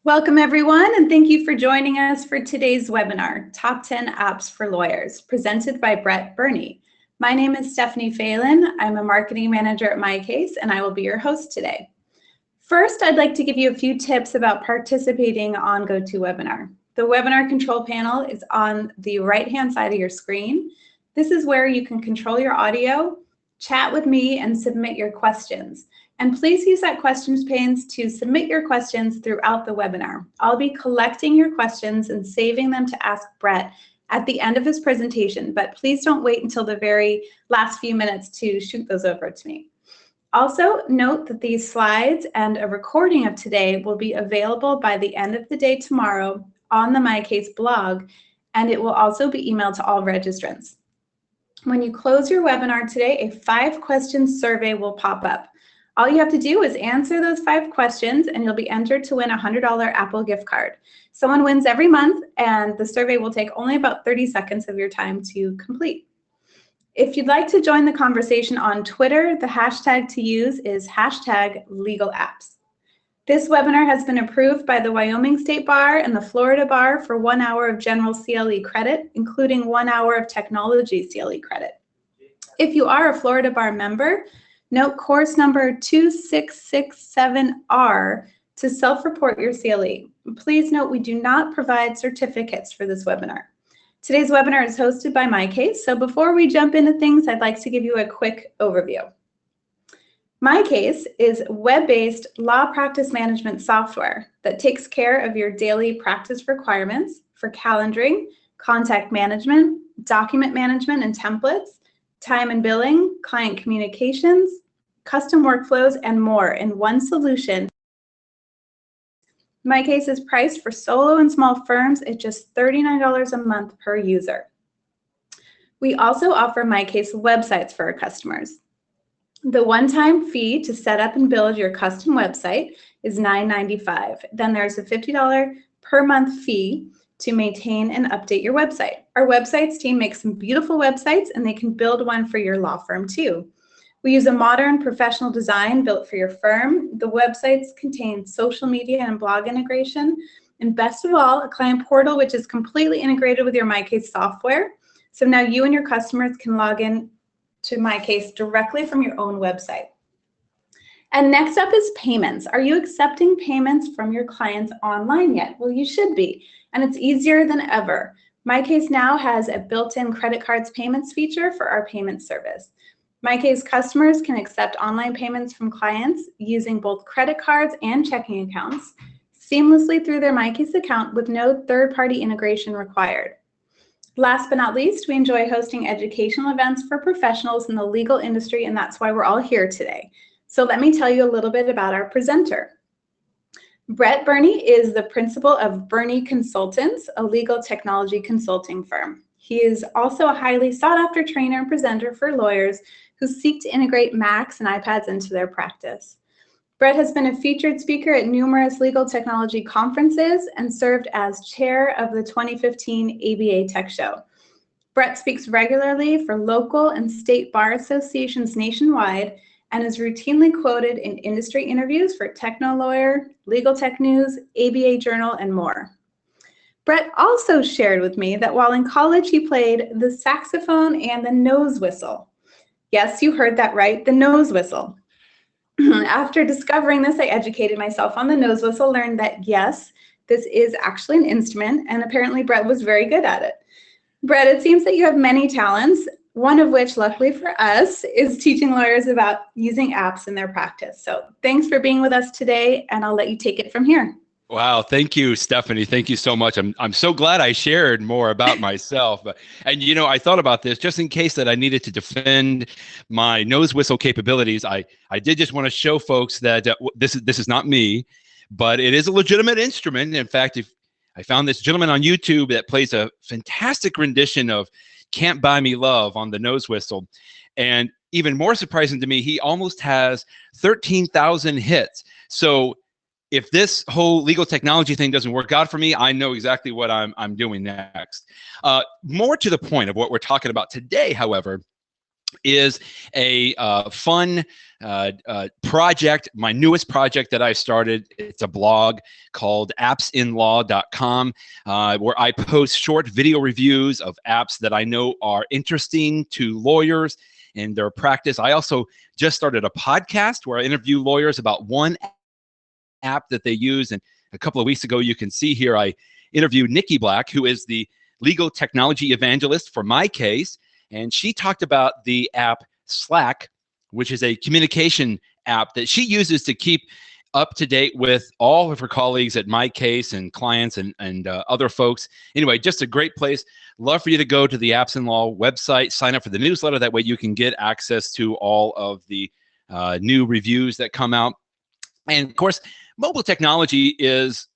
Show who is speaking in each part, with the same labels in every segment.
Speaker 1: Welcome everyone, and thank you for joining us for today's webinar, Top 10 Apps for Lawyers, presented by Burney. My name is Stephanie Phelan. I'm a marketing manager at MyCase, and I will be your host today. First, I'd like to give you a few tips about participating on GoToWebinar. The webinar control panel is on the right-hand side of your screen. This is where you can control your audio, chat with me, and submit your questions. And please use that questions pane to submit your questions throughout the webinar. I'll be collecting your questions and saving them to ask Brett at the end of his presentation, but please don't wait until the very last few minutes to shoot those over to me. Also, note that these slides and a recording of today will be available by the end of the day tomorrow on the MyCase blog, and it will also be emailed to all registrants. When you close your webinar today, a 5-question survey will pop up. All you have to do is answer those 5 questions and you'll be entered to win a $100 Apple gift card. Someone wins every month and the survey will take only about 30 seconds of your time to complete. If you'd like to join the conversation on Twitter, the hashtag to use is #LegalApps. This webinar has been approved by the Wyoming State Bar and the Florida Bar for 1 hour of general CLE credit, including 1 hour of technology CLE credit. If you are a Florida Bar member, note course number 2667R to self-report your CLE. Please note we do not provide certificates for this webinar. Today's webinar is hosted by MyCase, so before we jump into things, I'd like to give you a quick overview. MyCase is web-based law practice management software that takes care of your daily practice requirements for calendaring, contact management, document management and templates, time and billing, client communications, custom workflows, and more in one solution. MyCase is priced for solo and small firms at just $39 a month per user. We also offer MyCase websites for our customers. The one-time fee to set up and build your custom website is $9.95. Then there's a $50 per month fee to maintain and update your website. Our websites team makes some beautiful websites and they can build one for your law firm too. We use a modern professional design built for your firm. The websites contain social media and blog integration. And best of all, a client portal which is completely integrated with your MyCase software. So now you and your customers can log in to MyCase directly from your own website. And next up is payments. Are you accepting payments from your clients online yet? Well, you should be, and it's easier than ever. MyCase now has a built-in credit cards payments feature for our payment service. MyCase customers can accept online payments from clients using both credit cards and checking accounts seamlessly through their MyCase account with no third-party integration required. Last but not least, we enjoy hosting educational events for professionals in the legal industry, and that's why we're all here today. So let me tell you a little bit about our presenter. Burney is the principal of Burney Consultants, a legal technology consulting firm. He is also a highly sought-after trainer and presenter for lawyers who seek to integrate Macs and iPads into their practice. Brett has been a featured speaker at numerous legal technology conferences and served as chair of the 2015 ABA Tech Show. Brett speaks regularly for local and state bar associations nationwide and is routinely quoted in industry interviews for Techno Lawyer, Legal Tech News, ABA Journal, and more. Brett also shared with me that while in college he played the saxophone and the nose whistle. Yes, you heard that right, the nose whistle. After discovering this, I educated myself on the nose whistle, learned that yes, this is actually an instrument, and apparently Brett was very good at it. Brett, it seems that you have many talents, one of which, luckily for us, is teaching lawyers about using apps in their practice. So thanks for being with us today, and I'll let you take it from here.
Speaker 2: Wow. Thank you, Stephanie. Thank you so much. I'm so glad I shared more about myself. And, you know, I thought about this just in case that I needed to defend my nose whistle capabilities. I did just want to show folks that this is not me, but it is a legitimate instrument. In fact, if I found this gentleman on YouTube that plays a fantastic rendition of Can't Buy Me Love on the nose whistle. And even more surprising to me, he almost has 13,000 hits. So if this whole legal technology thing doesn't work out for me, I know exactly what I'm doing next. More to the point of what we're talking about today, however, is a fun project, my newest project that I started. It's a blog called appsinlaw.com, where I post short video reviews of apps that I know are interesting to lawyers in their practice. I also just started a podcast where I interview lawyers about one app that they use. And a couple of weeks ago, you can see here, I interviewed Nikki Black, who is the legal technology evangelist for MyCase. And she talked about the app Slack, which is a communication app that she uses to keep up to date with all of her colleagues at MyCase and clients and other folks. Anyway, just a great place. Love for you to go to the Apps in Law website, sign up for the newsletter. That way you can get access to all of the new reviews that come out. And of course, mobile technology is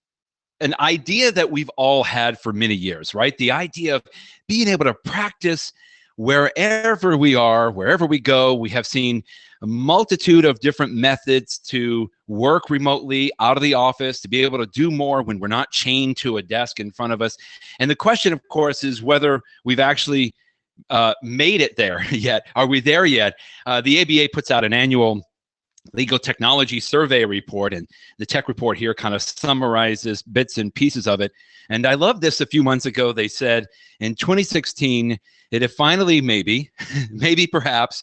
Speaker 2: an idea that we've all had for many years, right? The idea of being able to practice wherever we are, wherever we go. We have seen a multitude of different methods to work remotely out of the office, to be able to do more when we're not chained to a desk in front of us. And the question, of course, is whether we've actually made it there yet. Are we there yet? The ABA puts out an annual legal technology survey report, and the tech report here kind of summarizes bits and pieces of it. And I love this. A few months ago, they said in 2016, it had finally, maybe perhaps,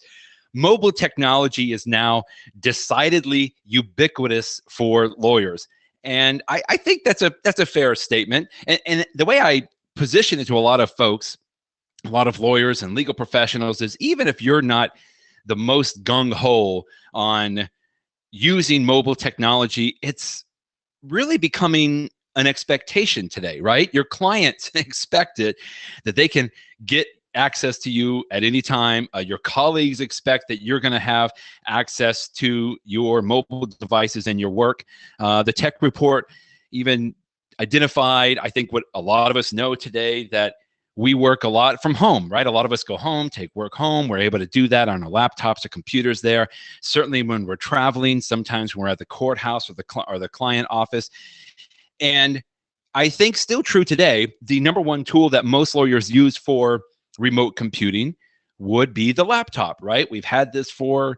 Speaker 2: mobile technology is now decidedly ubiquitous for lawyers. And I think that's a fair statement. And the way I position it to a lot of folks, a lot of lawyers and legal professionals, is even if you're not the most gung-ho on using mobile technology, it's really becoming an expectation today, right? Your clients expect it, that they can get access to you at any time. Your colleagues expect that you're going to have access to your mobile devices and your work. The tech report even identified, I think, what a lot of us know today, that we work a lot from home, right? A lot of us go home, take work home. We're able to do that on our laptops or computers there. Certainly when we're traveling, sometimes we're at the courthouse or the client office. And I think still true today, the number one tool that most lawyers use for remote computing would be the laptop, right? We've had this for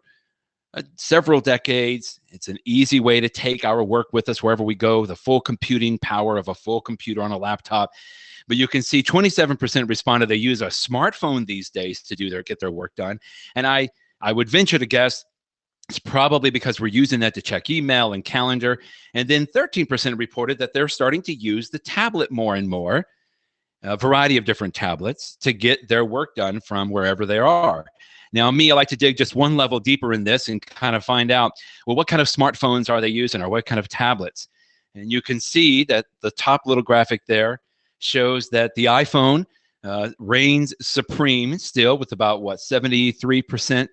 Speaker 2: several decades. It's an easy way to take our work with us wherever we go, the full computing power of a full computer on a laptop. But you can see 27% responded they use a smartphone these days to get their work done. And I would venture to guess it's probably because we're using that to check email and calendar. And then 13% reported that they're starting to use the tablet more and more, a variety of different tablets, to get their work done from wherever they are. Now, me, I like to dig just one level deeper in this and kind of find out, well, what kind of smartphones are they using, or what kind of tablets? And you can see that the top little graphic there shows that the iPhone reigns supreme still, with about, 73%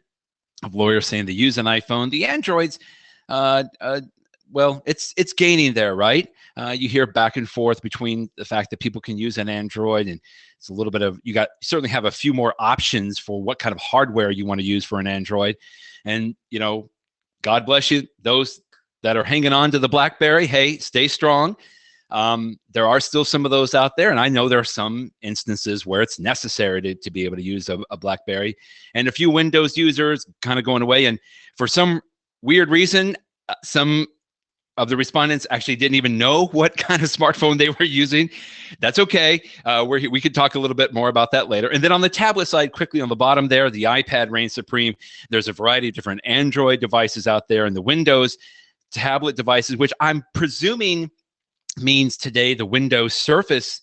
Speaker 2: of lawyers saying they use an iPhone. The Androids, well, it's gaining there, right? You hear back and forth between the fact that people can use an Android, and it's a little bit of, you certainly have a few more options for what kind of hardware you want to use for an Android. And, God bless you, those that are hanging on to the BlackBerry. Hey, stay strong. There are still some of those out there, and I know there are some instances where it's necessary to be able to use a BlackBerry, and a few Windows users kind of going away. And for some weird reason, some of the respondents actually didn't even know what kind of smartphone they were using. That's okay. We could talk a little bit more about that later. And then on the tablet side, quickly on the bottom there, the iPad reigns supreme. There's a variety of different Android devices out there, and the Windows tablet devices, which I'm presuming means today the Windows Surface,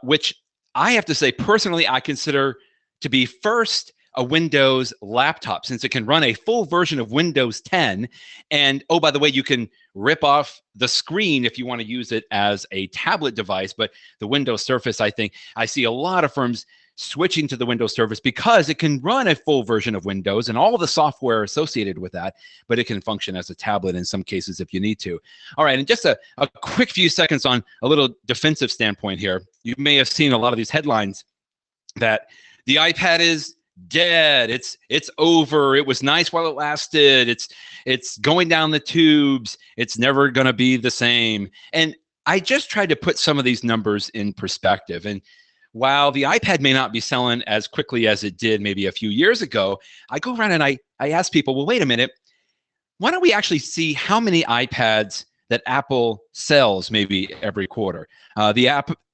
Speaker 2: which I have to say personally I consider to be first a Windows laptop, since it can run a full version of Windows 10. And oh, by the way, you can rip off the screen if you want to use it as a tablet device. But the Windows Surface, I think I see a lot of firms switching to the Windows Surface because it can run a full version of Windows and all the software associated with that, but it can function as a tablet in some cases if you need to. All right, and just a quick few seconds on a little defensive standpoint here. You may have seen a lot of these headlines that the iPad is dead. It's over. It was nice while it lasted. It's going down the tubes. It's never going to be the same. And I just tried to put some of these numbers in perspective. And while the iPad may not be selling as quickly as it did maybe a few years ago, I go around and I ask people, well, wait a minute, why don't we actually see how many iPads that Apple sells maybe every quarter? The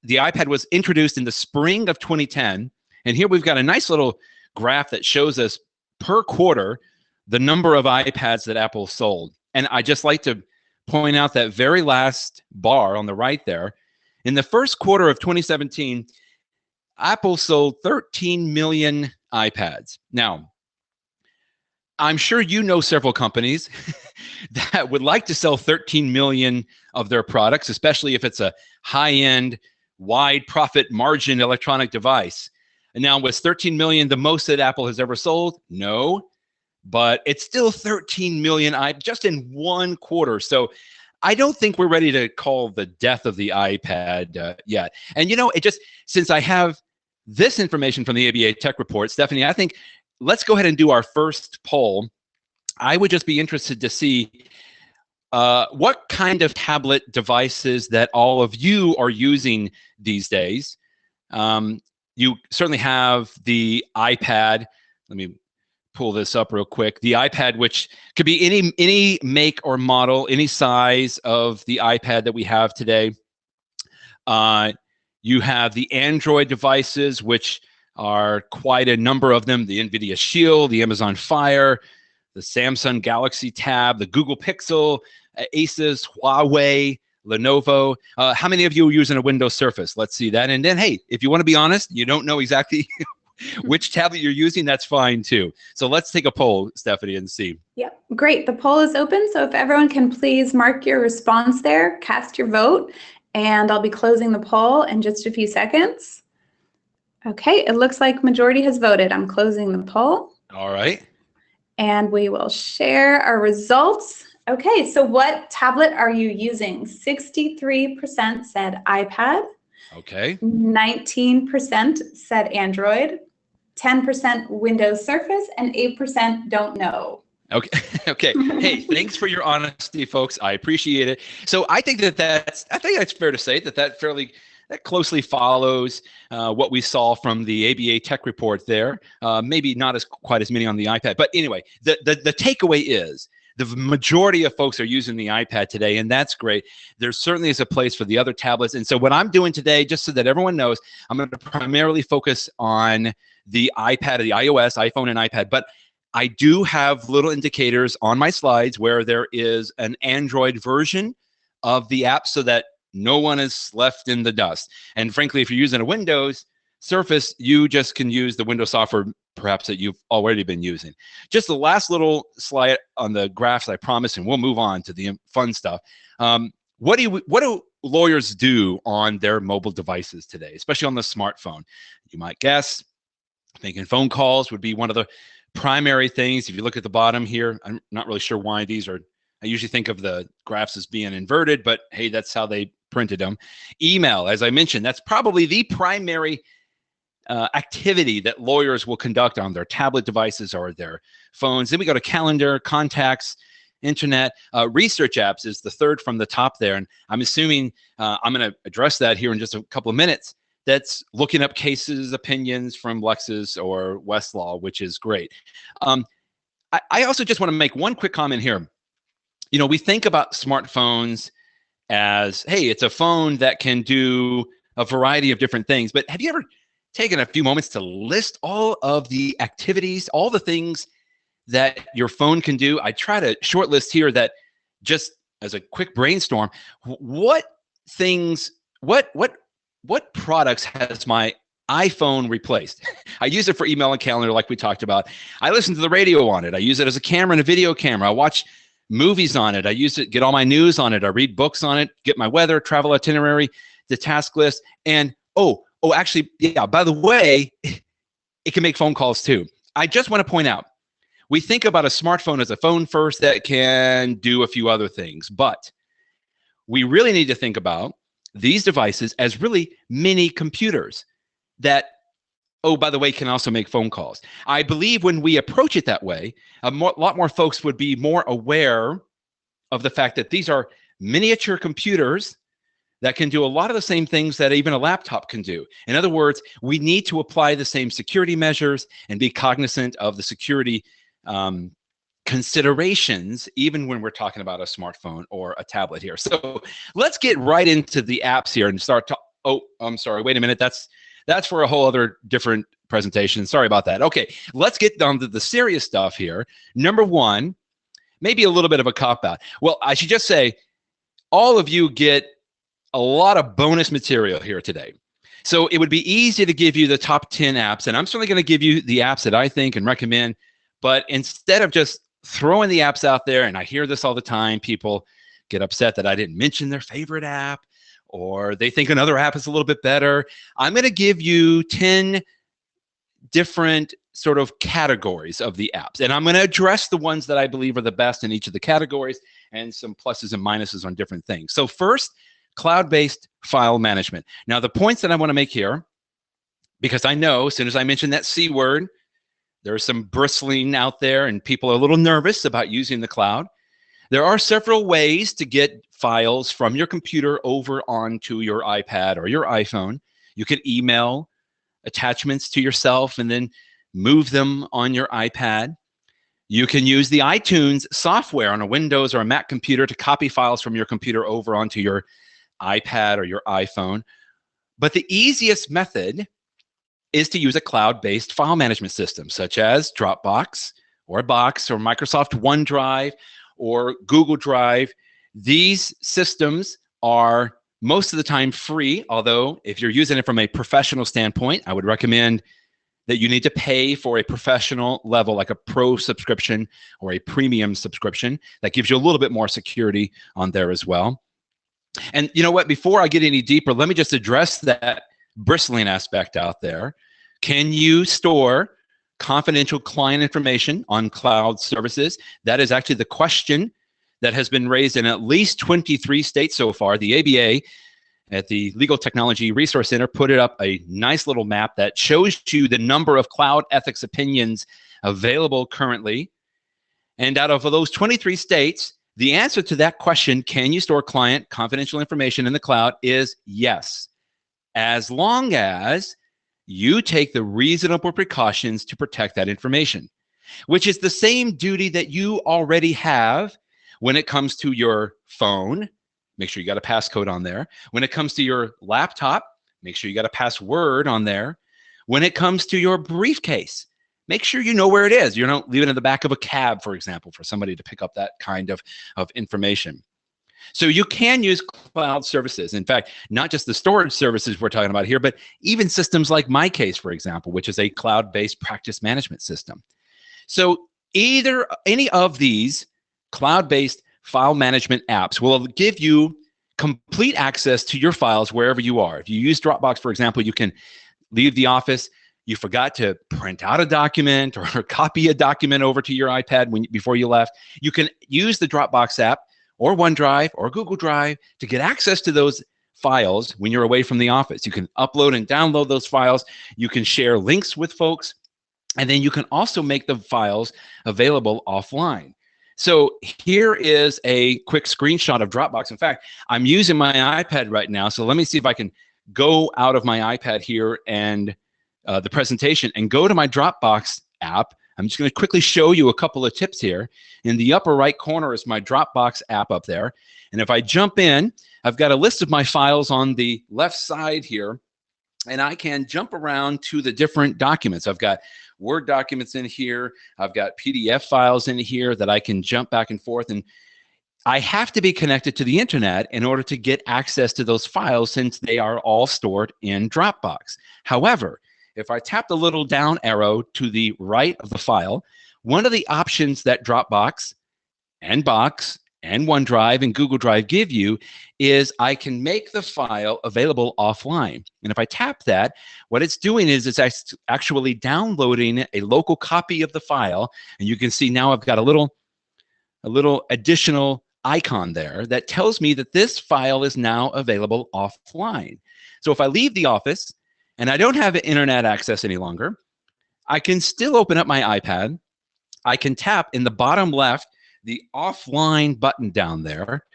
Speaker 2: iPad was introduced in the spring of 2010, and here we've got a nice little graph that shows us per quarter the number of iPads that Apple sold. And I just like to point out that very last bar on the right there. In the first quarter of 2017, Apple sold 13 million iPads. Now, I'm sure you know several companies that would like to sell 13 million of their products, especially if it's a high-end, wide profit margin electronic device. And now, was 13 million the most that Apple has ever sold? No, but it's still 13 million just in one quarter. So I don't think we're ready to call the death of the iPad yet. And it just, since I have this information from the ABA Tech Report, Stephanie, I think let's go ahead and do our first poll. I would just be interested to see what kind of tablet devices that all of you are using these days. You certainly have the iPad. Let me pull this up real quick. The iPad, which could be any make or model, any size of the iPad that we have today. You have the Android devices, which are quite a number of them: the NVIDIA Shield, the Amazon Fire, the Samsung Galaxy Tab, the Google Pixel, Asus, Huawei, Lenovo. How many of you are using a Windows Surface? Let's see that. And then, hey, if you want to be honest, you don't know exactly which tablet you're using, that's fine too. So let's take a poll, Stephanie, and see.
Speaker 1: Yep, great. The poll is open. So if everyone can please mark your response there, cast your vote, and I'll be closing the poll in just a few seconds. Okay, it looks like majority has voted. I'm closing the poll.
Speaker 2: All right.
Speaker 1: And we will share our results. Okay, so what tablet are you using? 63% said iPad.
Speaker 2: Okay.
Speaker 1: 19% said Android. 10% Windows Surface, and 8% don't know.
Speaker 2: Okay. Okay. Hey, thanks for your honesty, folks. I appreciate it. So I think that's fair to say that closely follows what we saw from the ABA Tech Report there. Maybe not quite as many on the iPad, but anyway, the takeaway is the majority of folks are using the iPad today, and that's great. There certainly is a place for the other tablets. And so what I'm doing today, just so that everyone knows, I'm going to primarily focus on the iPad, the iOS, iPhone, and iPad. But I do have little indicators on my slides where there is an Android version of the app so that no one is left in the dust. And frankly, if you're using a Windows Surface, you just can use the Windows software perhaps that you've already been using. Just the last little slide on the graphs, I promise, and we'll move on to the fun stuff. What do lawyers do on their mobile devices today, especially on the smartphone? You might guess, making phone calls would be one of the primary things. If you look at the bottom here, I'm not really sure why these are, I usually think of the graphs as being inverted, but hey, that's how they printed them. Email, as I mentioned, that's probably the primary activity that lawyers will conduct on their tablet devices or their phones. Then we go to calendar, contacts, internet. Research apps is the third from the top there. And I'm assuming I'm going to address that here in just a couple of minutes. That's looking up cases, opinions from Lexis or Westlaw, which is great. I also just want to make one quick comment here. We think about smartphones as, hey, it's a phone that can do a variety of different things. But have you ever taken a few moments to list all of the activities, all the things that your phone can do? I try to short list here that, just as a quick brainstorm, what products has my iPhone replaced? I use it for email and calendar like we talked about. I listen to the radio on it. I use it as a camera and a video camera. I watch movies on it. I use it, get all my news on it. I read books on it, get my weather, travel itinerary, the task list. And actually, yeah, by the way, it can make phone calls too. I just want to point out, we think about a smartphone as a phone first that can do a few other things, but we really need to think about these devices as really mini computers that, by the way, can also make phone calls. I believe when we approach it that way, a lot more folks would be more aware of the fact that these are miniature computers that can do a lot of the same things that even a laptop can do. In other words, we need to apply the same security measures and be cognizant of the security considerations, even when we're talking about a smartphone or a tablet here. So let's get right into the apps here and start to, oh, I'm sorry, wait a minute. That's for a whole other different presentation. Sorry about that. Okay, let's get down to the serious stuff here. Number one, maybe a little bit of a cop-out. Well, I should just say, all of you get a lot of bonus material here today. So it would be easy to give you the top 10 apps, and I'm certainly going to give you the apps that I think and recommend, but instead of just throwing the apps out there, and I hear this all the time, people get upset that I didn't mention their favorite app, or they think another app is a little bit better. I'm going to give you 10 different sort of categories of the apps, and I'm going to address the ones that I believe are the best in each of the categories and some pluses and minuses on different things. So first, cloud-based file management. Now, the points that I want to make here, because I know as soon as I mention that C word, there's some bristling out there and people are a little nervous about using the cloud. There are several ways to get files from your computer over onto your iPad or your iPhone. You can email attachments to yourself and then move them on your iPad. You can use the iTunes software on a Windows or a Mac computer to copy files from your computer over onto your iPad or your iPhone. But the easiest method is to use a cloud-based file management system, such as Dropbox or Box or Microsoft OneDrive or Google Drive. These systems are most of the time free, although if you're using it from a professional standpoint, I would recommend that you need to pay for a professional level, like a pro subscription or a premium subscription. That gives you a little bit more security on there as well. And you know what, before I get any deeper, let me just address that bristling aspect out there. Can you store confidential client information on cloud services? That is actually the question that has been raised in at least 23 states so far. The ABA at the Legal Technology Resource Center put it up a nice little map that shows you the number of cloud ethics opinions available currently. And out of those 23 states, the answer to that question, can you store client confidential information in the cloud, is yes, as long as you take the reasonable precautions to protect that information, which is the same duty that you already have when it comes to your phone. Make sure you got a passcode on there. When it comes to your laptop, make sure you got a password on there. When it comes to your briefcase, make sure you know where it is. You don't leave it in the back of a cab, for example, for somebody to pick up that kind of information. So you can use cloud services. In fact, not just the storage services we're talking about here, but even systems like MyCase, for example, which is a cloud-based practice management system. So any of these cloud-based file management apps will give you complete access to your files wherever you are. If you use Dropbox, for example, you can leave the office, you forgot to print out a document or copy a document over to your iPad before you left, you can use the Dropbox app or OneDrive or Google Drive to get access to those files when you're away from the office. You can upload and download those files. You can share links with folks. And then you can also make the files available offline. So here is a quick screenshot of Dropbox. In fact, I'm using my iPad right now. So let me see if I can go out of my iPad here and the presentation and go to my Dropbox app. I'm just going to quickly show you a couple of tips here. In the upper right corner is my Dropbox app up there. And if I jump in, I've got a list of my files on the left side here. And I can jump around to the different documents. I've got Word documents in here. I've got PDF files in here that I can jump back and forth. And I have to be connected to the internet in order to get access to those files, since they are all stored in Dropbox. However, if I tap the little down arrow to the right of the file, one of the options that Dropbox and Box and OneDrive and Google Drive give you is I can make the file available offline. And if I tap that, what it's doing is it's actually downloading a local copy of the file. And you can see now I've got a little additional icon there that tells me that this file is now available offline. So if I leave the office and I don't have internet access any longer, I can still open up my iPad. I can tap in the bottom left the offline button down there,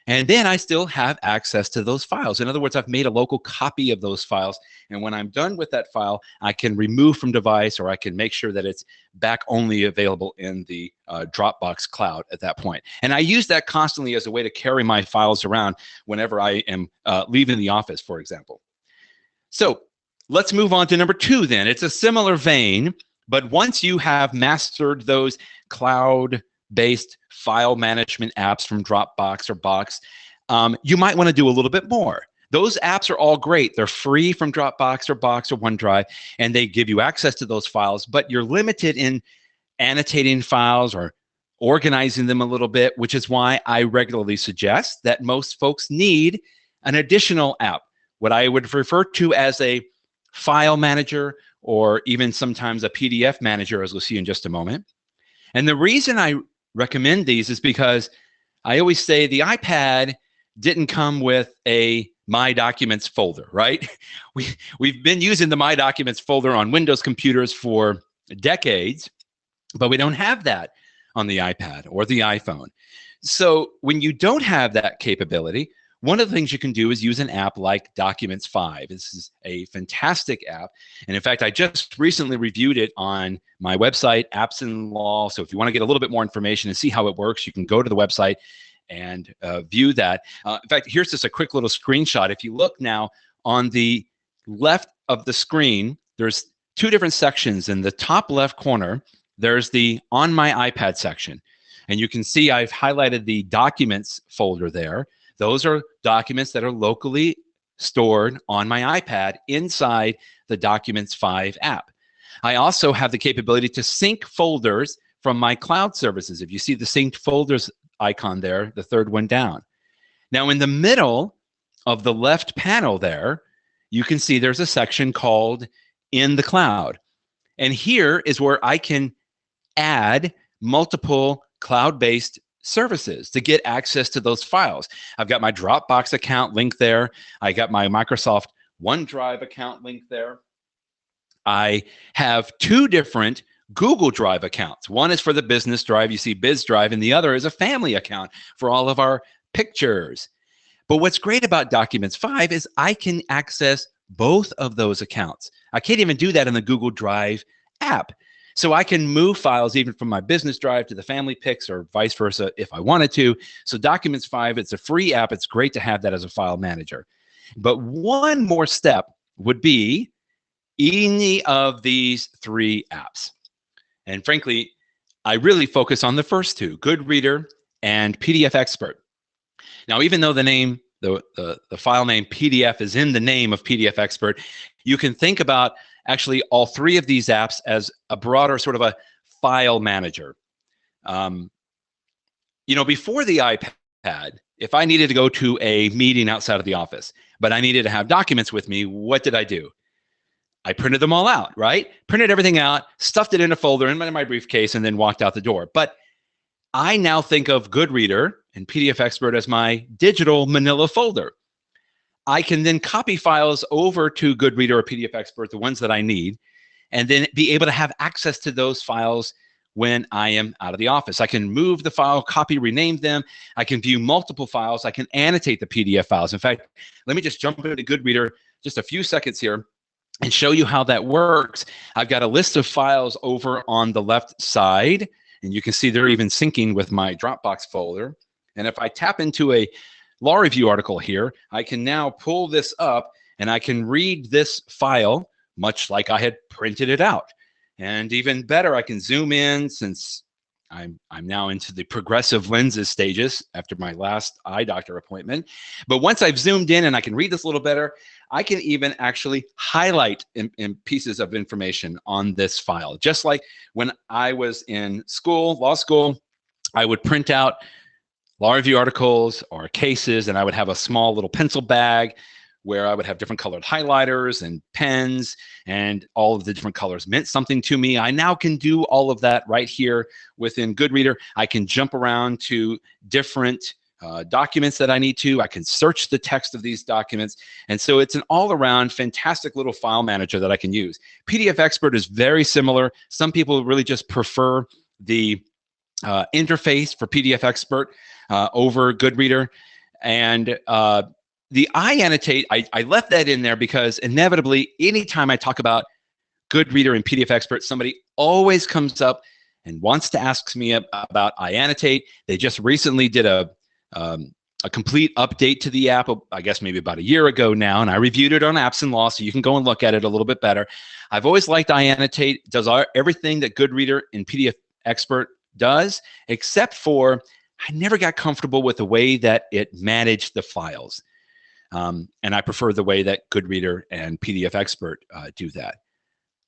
Speaker 2: And then I still have access to those files. In other words, I've made a local copy of those files. And when I'm done with that file, I can remove from device, or I can make sure that it's back only available in the Dropbox cloud at that point. And I use that constantly as a way to carry my files around whenever I am leaving the office, for example. So let's move on to number 2 then. It's a similar vein, but once you have mastered those cloud-based file management apps from Dropbox or Box, you might want to do a little bit more. Those apps are all great. They're free from Dropbox or Box or OneDrive, and they give you access to those files, but you're limited in annotating files or organizing them a little bit, which is why I regularly suggest that most folks need an additional app, what I would refer to as a file manager, or even sometimes a PDF manager, as we'll see in just a moment. And the reason I recommend these is because I always say the iPad didn't come with a My Documents folder, right? We've been using the My Documents folder on Windows computers for decades, but we don't have that on the iPad or the iPhone. So when you don't have that capability, one of the things you can do is use an app like DocumentsFive. This is a fantastic app. And in fact, I just recently reviewed it on my website, Apps and Law. So if you want to get a little bit more information and see how it works, you can go to the website and view that. In fact, here's just a quick little screenshot. If you look now on the left of the screen, there's 2 different sections. In the top left corner, there's the On My iPad section. And you can see I've highlighted the Documents folder there. Those are documents that are locally stored on my iPad inside the DocumentsFive app. I also have the capability to sync folders from my cloud services. If you see the synced folders icon there, the 3rd one down. Now in the middle of the left panel there, you can see there's a section called In the Cloud. And here is where I can add multiple cloud-based services to get access to those files. I've got my Dropbox account linked there. I got my Microsoft OneDrive account linked there. I have 2 different Google Drive accounts. One is for the business drive, you see Biz Drive, and the other is a family account for all of our pictures. But what's great about DocumentsFive is I can access both of those accounts. I can't even do that in the Google Drive app. So I can move files even from my business drive to the family pics or vice versa if I wanted to. So DocumentsFive, it's a free app. It's great to have that as a file manager. But one more step would be any of these 3 apps. And frankly, I really focus on the first 2, GoodReader and PDF Expert. Now, even though the name, the file name PDF is in the name of PDF Expert, you can think about actually all 3 of these apps as a broader sort of a file manager. You know, before the iPad, if I needed to go to a meeting outside of the office, but I needed to have documents with me, what did I do? I printed them all out, right? Printed everything out, stuffed it in a folder in my briefcase, and then walked out the door. But I now think of GoodReader and PDF Expert as my digital manila folder. I can then copy files over to GoodReader or PDF Expert, the ones that I need, and then be able to have access to those files when I am out of the office. I can move the file, copy, rename them. I can view multiple files. I can annotate the PDF files. In fact, let me just jump into GoodReader just a few seconds here and show you how that works. I've got a list of files over on the left side, and you can see they're even syncing with my Dropbox folder. And if I tap into a law review article here, I can now pull this up and I can read this file much like I had printed it out. And even better, I can zoom in since I'm now into the progressive lenses stages after my last eye doctor appointment. But once I've zoomed in and I can read this a little better, I can even actually highlight in pieces of information on this file. Just like when I was in school, law school, I would print out law review articles or cases, and I would have a small little pencil bag where I would have different colored highlighters and pens, and all of the different colors meant something to me. I now can do all of that right here within GoodReader. I can jump around to different documents that I need to. I can search the text of these documents. And so it's an all-around fantastic little file manager that I can use. PDF Expert is very similar. Some people really just prefer the interface for PDF Expert over GoodReader. And the iAnnotate, I left that in there because inevitably, anytime I talk about GoodReader and PDF Expert, somebody always comes up and wants to ask me about iAnnotate. They just recently did a complete update to the app, I guess maybe about a year ago now, and I reviewed it on Apps and Law, so you can go and look at it a little bit better. I've always liked iAnnotate. It does everything that GoodReader and PDF Expert does, except for I never got comfortable with the way that it managed the files. And I prefer the way that GoodReader and PDF Expert do that.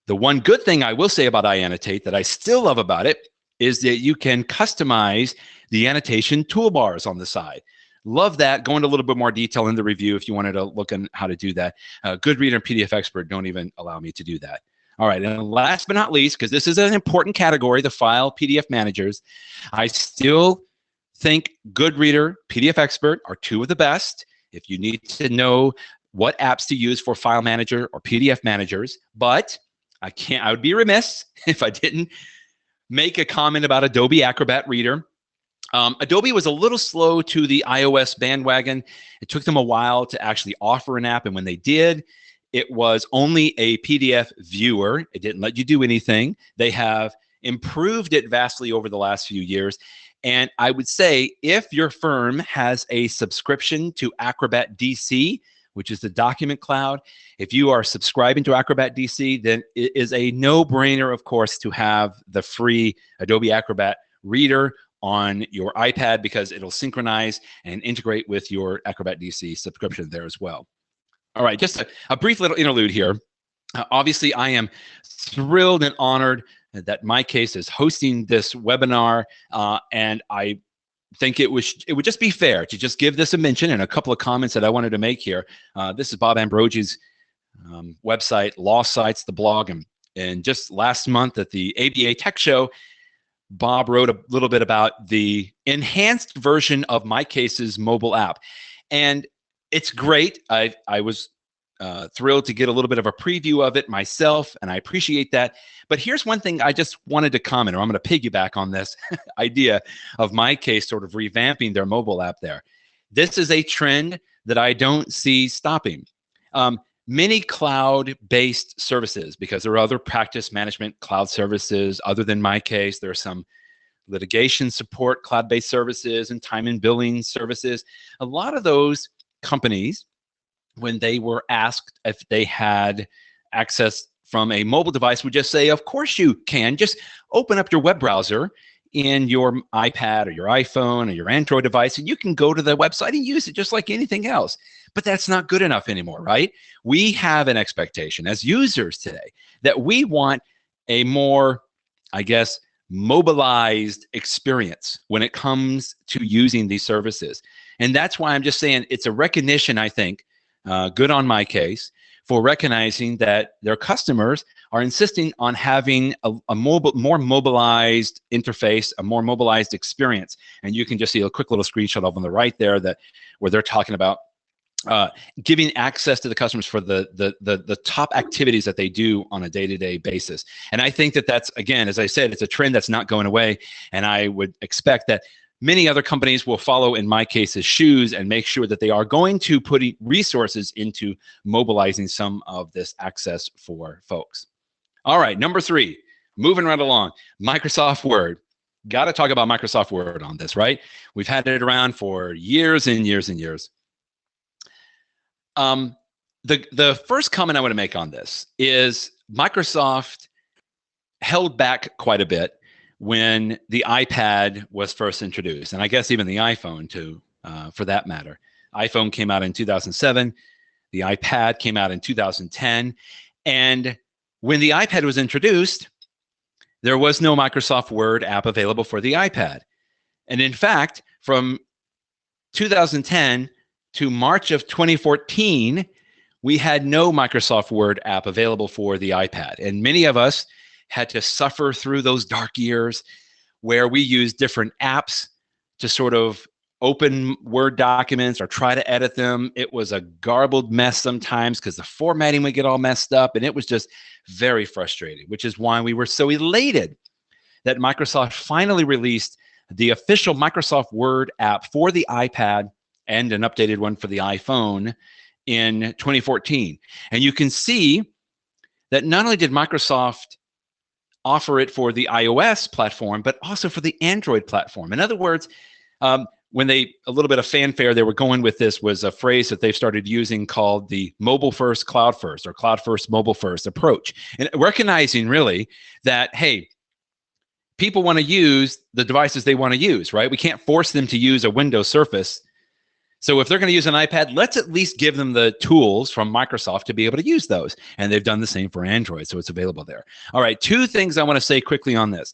Speaker 2: The one good thing I will say about iAnnotate that I still love about it is that you can customize the annotation toolbars on the side. Love that. Go into a little bit more detail in the review if you wanted to look at how to do that. GoodReader and PDF Expert don't even allow me to do that. All right, and last but not least, because this is an important category, the file PDF managers, I still think GoodReader, PDF Expert are two of the best if you need to know what apps to use for file manager or PDF managers. But I would be remiss if I didn't make a comment about Adobe Acrobat Reader. Adobe was a little slow to the iOS bandwagon. It took them a while to actually offer an app, and when they did, it was only a PDF viewer. It didn't let you do anything. They have improved it vastly over the last few years. And I would say if your firm has a subscription to Acrobat DC, which is the document cloud, if you are subscribing to Acrobat DC, then it is a no-brainer, of course, to have the free Adobe Acrobat Reader on your iPad because it'll synchronize and integrate with your Acrobat DC subscription there as well. All right, just a brief little interlude here. Obviously, I am thrilled and honored that MyCase is hosting this webinar, and I think it would just be fair to just give this a mention and a couple of comments that I wanted to make here. This is Bob Ambrogi's website, Law Sites, the blog, and just last month at the ABA Tech Show, Bob wrote a little bit about the enhanced version of MyCase's mobile app. And it's great. I was thrilled to get a little bit of a preview of it myself, and I appreciate that. But here's one thing I just wanted to comment, or I'm going to piggyback on this idea of MyCase sort of revamping their mobile app there. This is a trend that I don't see stopping. Many cloud-based services, because there are other practice management cloud services other than MyCase. There are some litigation support cloud-based services and time and billing services. A lot of those companies, when they were asked if they had access from a mobile device, would just say, of course you can. Just open up your web browser in your iPad or your iPhone or your Android device, and you can go to the website and use it just like anything else. But that's not good enough anymore, right? We have an expectation as users today that we want a more, I guess, mobilized experience when it comes to using these services. And that's why I'm just saying it's a recognition, I think, good on MyCase for recognizing that their customers are insisting on having a more mobilized interface, a more mobilized experience. And you can just see a quick little screenshot of on the right there where they're talking about giving access to the customers for the top activities that they do on a day-to-day basis. And I think that that's, again, as I said, it's a trend that's not going away. And I would expect that many other companies will follow in MyCase's shoes and make sure that they are going to put resources into mobilizing some of this access for folks. All right, number 3, moving right along, Microsoft Word. Got to talk about Microsoft Word on this, right? We've had it around for years and years and years. The first comment I want to make on this is Microsoft held back quite a bit when the iPad was first introduced, and I guess even the iPhone too, for that matter. iPhone came out in 2007. The iPad came out in 2010. And when the iPad was introduced, there was no Microsoft Word app available for the iPad. And in fact, from 2010 to March of 2014, we had no Microsoft Word app available for the iPad. And many of us had to suffer through those dark years where we used different apps to sort of open Word documents or try to edit them. It was a garbled mess sometimes because the formatting would get all messed up, and it was just very frustrating, which is why we were so elated that Microsoft finally released the official Microsoft Word app for the iPad and an updated one for the iPhone in 2014. And you can see that not only did Microsoft offer it for the iOS platform, but also for the Android platform. In other words, when a little bit of fanfare they were going with this was a phrase that they've started using called the mobile first, cloud first, or cloud first, mobile first approach. And recognizing really that, hey, people want to use the devices they want to use, right? We can't force them to use a Windows Surface. So if they're going to use an iPad, let's at least give them the tools from Microsoft to be able to use those. And they've done the same for Android, so it's available there. All right, 2 things I want to say quickly on this.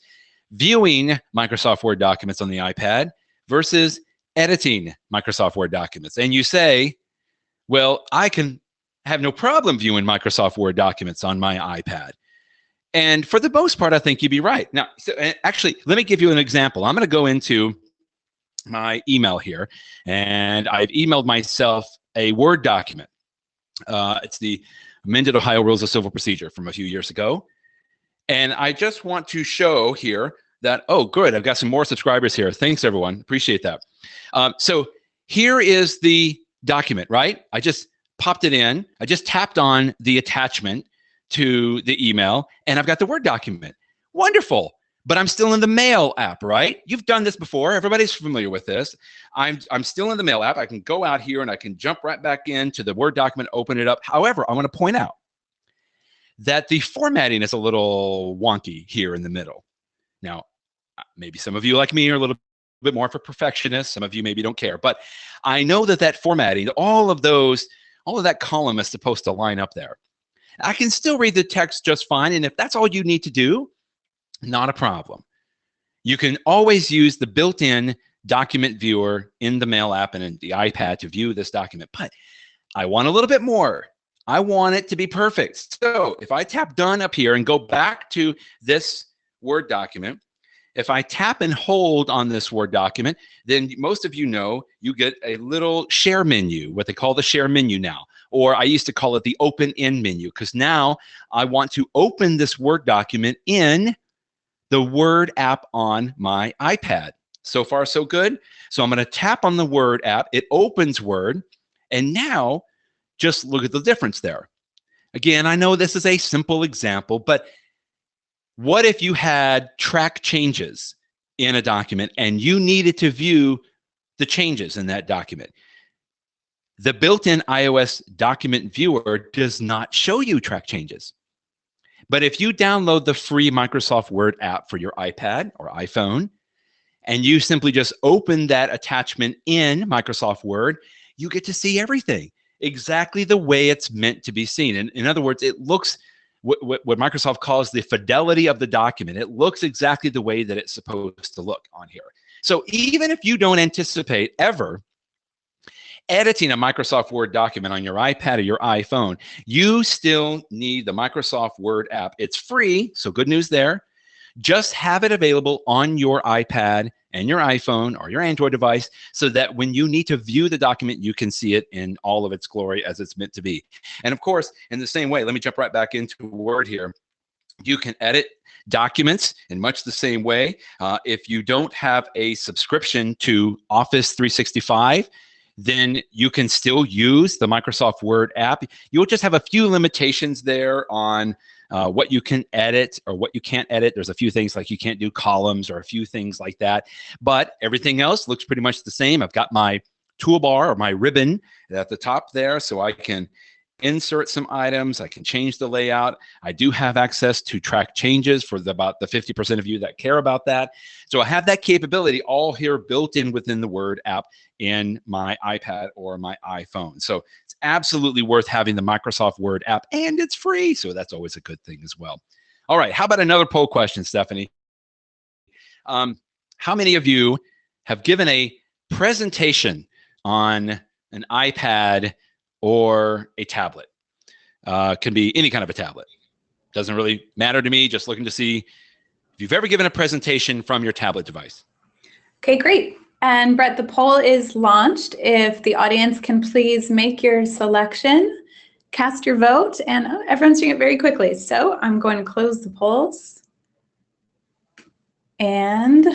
Speaker 2: Viewing Microsoft Word documents on the iPad versus editing Microsoft Word documents. And you say, well, I can have no problem viewing Microsoft Word documents on my iPad. And for the most part, I think you'd be right. Now, so actually, let me give you an example. I'm going to go into my email here, and I've emailed myself a Word document. It's the amended Ohio Rules of Civil Procedure from a few years ago. And I just want to show here that, oh, good, I've got some more subscribers here. Thanks, everyone. Appreciate that. So here is the document, right? I just popped it in. I just tapped on the attachment to the email, and I've got the Word document. Wonderful. But I'm still in the Mail app, right? You've done this before. Everybody's familiar with this. I'm still in the Mail app. I can go out here and I can jump right back into the Word document, open it up. However, I want to point out that the formatting is a little wonky here in the middle. Now, maybe some of you like me are a little bit more of a perfectionist. Some of you maybe don't care. But I know that that formatting, all of that column is supposed to line up there. I can still read the text just fine. And if that's all you need to do, not a problem. You can always use the built-in document viewer in the Mail app and in the iPad to view this document. But I want a little bit more. I want it to be perfect. So if I tap done up here and go back to this Word document, if I tap and hold on this Word document, then most of you know you get a little share menu, what they call the share menu now. Or I used to call it the open in menu, because now I want to open this Word document in the Word app on my iPad. So far, so good. So I'm going to tap on the Word app. It opens Word. And now just look at the difference there. Again, I know this is a simple example, but what if you had track changes in a document and you needed to view the changes in that document? The built-in iOS document viewer does not show you track changes. But if you download the free Microsoft Word app for your iPad or iPhone, and you simply just open that attachment in Microsoft Word, you get to see everything exactly the way it's meant to be seen. And in other words, it looks what Microsoft calls the fidelity of the document. It looks exactly the way that it's supposed to look on here. So even if you don't anticipate ever editing a Microsoft Word document on your iPad or your iPhone, you still need the Microsoft Word app. It's free, so good news there. Just have it available on your iPad and your iPhone or your Android device so that when you need to view the document, you can see it in all of its glory as it's meant to be. And of course, in the same way, let me jump right back into Word here. You can edit documents in much the same way. If you don't have a subscription to Office 365, then you can still use the Microsoft Word app. You'll just have a few limitations there on what you can edit or what you can't edit. There's a few things like you can't do columns or a few things like that. But everything else looks pretty much the same. I've got my toolbar or my ribbon at the top there, so I can insert some items. I can change the layout. I do have access to track changes for about the 50% of you that care about that. So I have that capability all here built in within the Word app in my iPad or my iPhone. So it's absolutely worth having the Microsoft Word app, and it's free. So that's always a good thing as well. All right, how about another poll question, Stephanie? How many of you have given a presentation on an iPad or a tablet? Can be any kind of a tablet. Doesn't really matter to me, just looking to see if you've ever given a presentation from your tablet device.
Speaker 1: Okay, great. And Brett, the poll is launched. If the audience can please make your selection, cast your vote, and everyone's doing it very quickly. So I'm going to close the polls and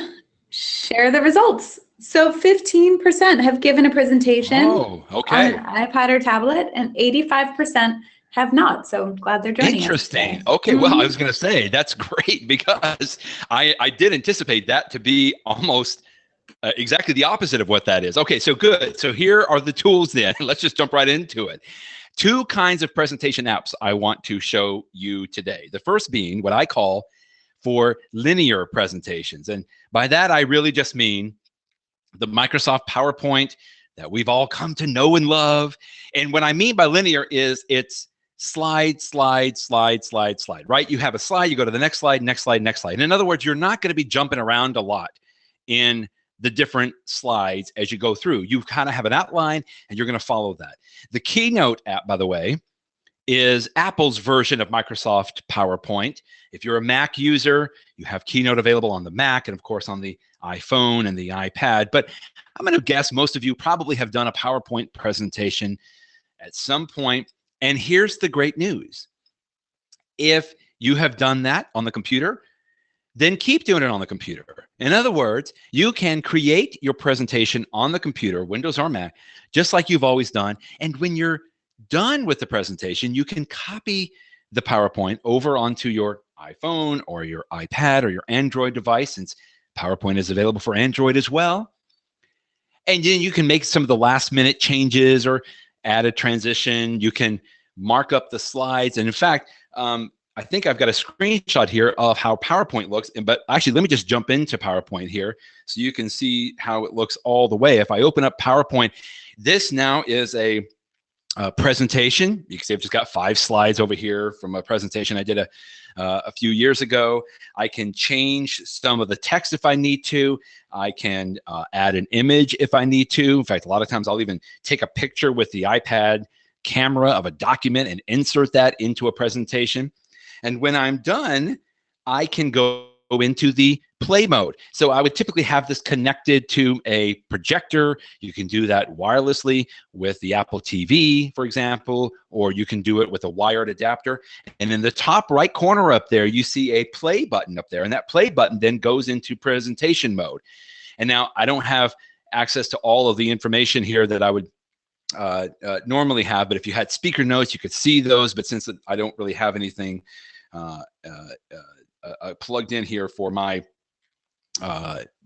Speaker 1: share the results. So 15% have given a presentation
Speaker 2: Oh, okay.
Speaker 1: on an iPad or tablet, and 85% have not. So I'm glad they're joining us
Speaker 2: Interesting.
Speaker 1: today.
Speaker 2: Okay, well, I was going to say that's great because I did anticipate that to be almost exactly the opposite of what that is. Okay, so good. So here are the tools then. Let's just jump right into it. Two kinds of presentation apps I want to show you today. The first being what I call for linear presentations. And by that, I really just mean the Microsoft PowerPoint that we've all come to know and love. And what I mean by linear is it's slide, slide, slide, slide, slide, right? You have a slide, you go to the next slide, next slide, next slide. And in other words, you're not going to be jumping around a lot in the different slides as you go through. You kind of have an outline and you're going to follow that. The Keynote app, by the way, is Apple's version of Microsoft PowerPoint. If you're a Mac user, you have Keynote available on the Mac and of course on the iPhone and the iPad. But I'm going to guess most of you probably have done a PowerPoint presentation at some point. And here's the great news. If you have done that on the computer, then keep doing it on the computer. In other words, you can create your presentation on the computer, Windows or Mac, just like you've always done. And when you're done with the presentation, you can copy the PowerPoint over onto your iPhone or your iPad or your Android device, since PowerPoint is available for Android as well. And then you can make some of the last minute changes or add a transition. You can mark up the slides. And in fact, I think I've got a screenshot here of how PowerPoint looks. But actually, let me just jump into PowerPoint here so you can see how it looks all the way. If I open up PowerPoint, this now is a presentation. You can see I've just got 5 slides over here from a presentation I did a few years ago. I can change some of the text if I need to. I can add an image if I need to. In fact, a lot of times I'll even take a picture with the iPad camera of a document and insert that into a presentation. And when I'm done, I can go into the play mode. So I would typically have this connected to a projector. You can do that wirelessly with the Apple TV, for example, or you can do it with a wired adapter. And in the top right corner up there, you see a play button up there. And that play button then goes into presentation mode. And now I don't have access to all of the information here that I would normally have, but if you had speaker notes, you could see those. But since I don't really have anything plugged in here for my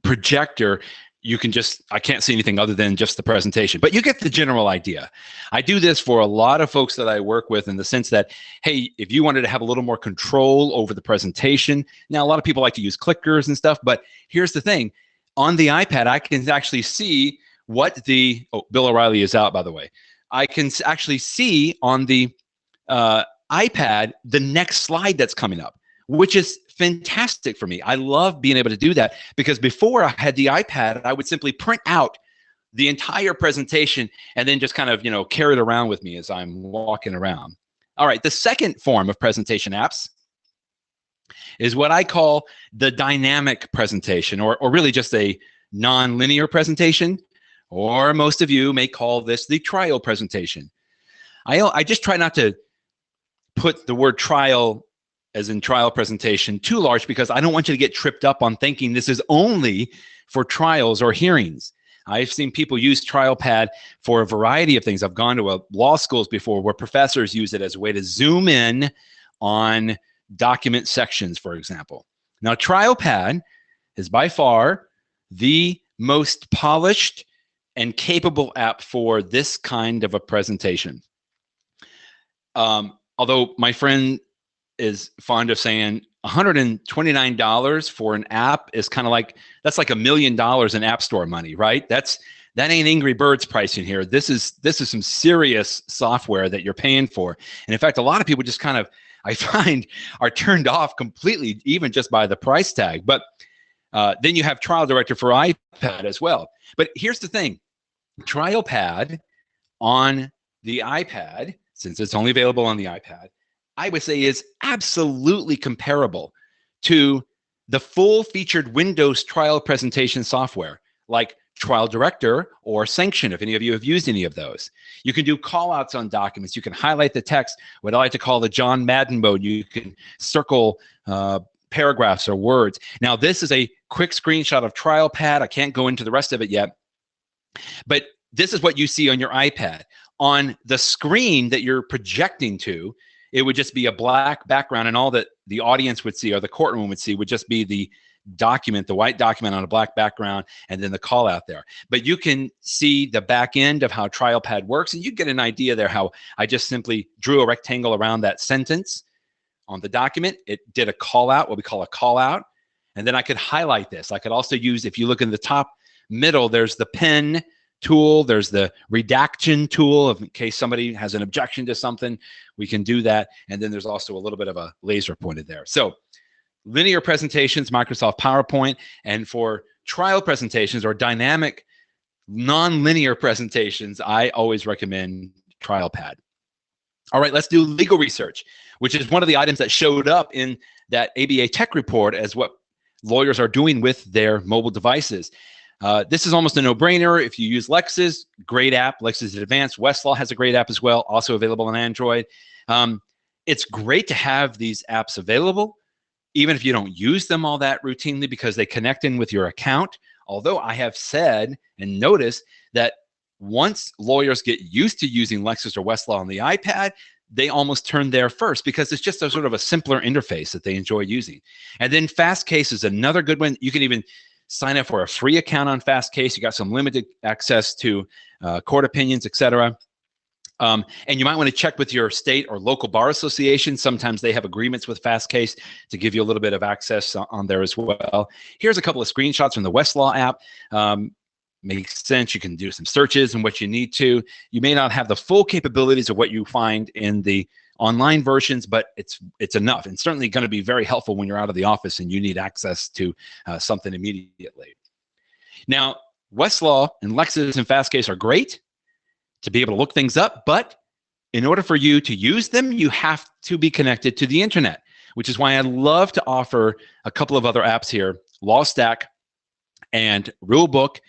Speaker 2: projector, you can just, I can't see anything other than just the presentation, but you get the general idea. I do this for a lot of folks that I work with in the sense that, hey, if you wanted to have a little more control over the presentation, now a lot of people like to use clickers and stuff, but here's the thing. On the iPad, I can actually see what the, oh, Bill O'Reilly is out, by the way. I can actually see on the iPad the next slide that's coming up, which is fantastic for me. I love being able to do that because before I had the iPad, I would simply print out the entire presentation and then just kind of, carry it around with me as I'm walking around. All right, the second form of presentation apps is what I call the dynamic presentation, or really just a non-linear presentation, or most of you may call this the trial presentation. I just try not to put the word trial as in trial presentation too large because I don't want you to get tripped up on thinking this is only for trials or hearings. I've seen people use TrialPad for a variety of things. I've gone to law schools before where professors use it as a way to zoom in on document sections, for example. Now, TrialPad is by far the most polished and capable app for this kind of a presentation. Although my friend is fond of saying $129 for an app is kind of like, that's like $1 million in App Store money, right? That ain't Angry Birds pricing here. This is some serious software that you're paying for. And in fact, a lot of people just kind of, I find, are turned off completely, even just by the price tag. But then you have Trial Director for iPad as well. But here's the thing. TrialPad on the iPad, since it's only available on the iPad, I would say is absolutely comparable to the full-featured Windows trial presentation software like Trial Director or Sanction, if any of you have used any of those. You can do call-outs on documents. You can highlight the text, what I like to call the John Madden mode. You can circle paragraphs or words. Now, this is a quick screenshot of TrialPad. I can't go into the rest of it yet, but this is what you see on your iPad. On the screen that you're projecting to, it would just be a black background, and all that the audience would see or the courtroom would see would just be the document, the white document on a black background, and then the call out there. But you can see the back end of how TrialPad works, and you get an idea there how I just simply drew a rectangle around that sentence on the document. It did a call out, what we call a call out, and then I could highlight this. I could also use, if you look in the top middle, there's the pen tool, there's the redaction tool in case somebody has an objection to something, we can do that. And then there's also a little bit of a laser pointed there. So linear presentations, Microsoft PowerPoint, and for trial presentations or dynamic non-linear presentations, I always recommend TrialPad. All right, let's do legal research, which is one of the items that showed up in that ABA tech report as what lawyers are doing with their mobile devices. This is almost a no-brainer. If you use Lexis, great app. Lexis Advanced. Westlaw has a great app as well, also available on Android. It's great to have these apps available, even if you don't use them all that routinely, because they connect in with your account. Although I have said and noticed that once lawyers get used to using Lexis or Westlaw on the iPad, they almost turn there first because it's just a sort of a simpler interface that they enjoy using. And then Fastcase is another good one. You can even sign up for a free account on Fastcase. You got some limited access to court opinions, etc. And you might want to check with your state or local bar association. Sometimes they have agreements with Fastcase to give you a little bit of access on there as well. Here's a couple of screenshots from the Westlaw app. Makes sense. You can do some searches and what you need to. You may not have the full capabilities of what you find in the online versions, but it's enough, and certainly going to be very helpful when you're out of the office and you need access to something immediately. Now, Westlaw and Lexis and Fastcase are great to be able to look things up, but in order for you to use them, you have to be connected to the internet, which is why I love to offer a couple of other apps here, LawStack and Rulebook.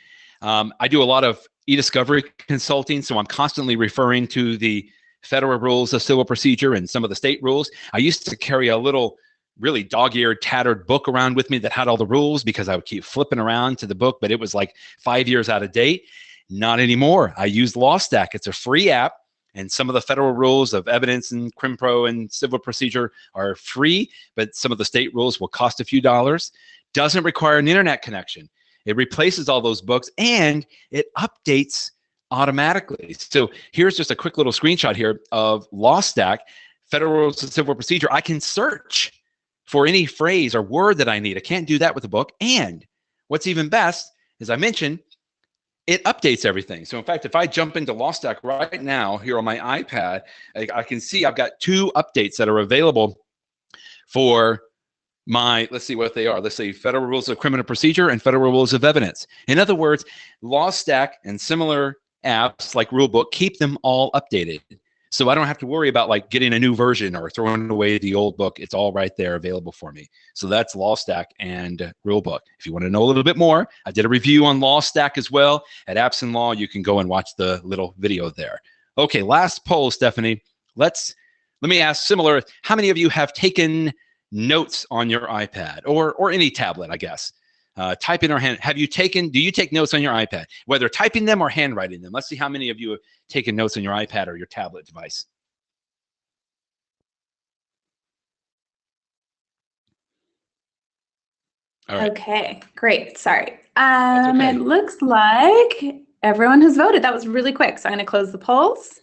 Speaker 2: I do a lot of e-discovery consulting, so I'm constantly referring to the federal rules of civil procedure and some of the state rules. I used to carry a little really dog-eared, tattered book around with me that had all the rules because I would keep flipping around to the book, but it was like 5 years out of date. Not anymore. I use LawStack. It's a free app, and some of the federal rules of evidence and CrimPro and civil procedure are free, but some of the state rules will cost a few dollars. Doesn't require an internet connection. It replaces all those books, and it updates automatically. So here's just a quick little screenshot here of LawStack, Federal Rules of Civil Procedure. I can search for any phrase or word that I need. I can't do that with the book. And what's even best, as I mentioned, it updates everything. So in fact, if I jump into LawStack right now here on my iPad, I can see I've got 2 updates that are available for my, let's see what they are. Let's say Federal Rules of Criminal Procedure and Federal Rules of Evidence. In other words, LawStack and similar apps like Rulebook keep them all updated. So I don't have to worry about like getting a new version or throwing away the old book. It's all right there available for me. So that's LawStack and Rulebook. If you want to know a little bit more, I did a review on LawStack as well at Apps and Law. You can go and watch the little video there. Okay, last poll, Stephanie. Let me ask similar. How many of you have taken notes on your iPad or any tablet, I guess? Typing or hand, do you take notes on your iPad, whether typing them or handwriting them? Let's see how many of you have taken notes on your iPad or your tablet device. All right. Okay,
Speaker 1: great. Sorry. Okay. It looks like everyone has voted. That was really quick. So I'm going to close the polls.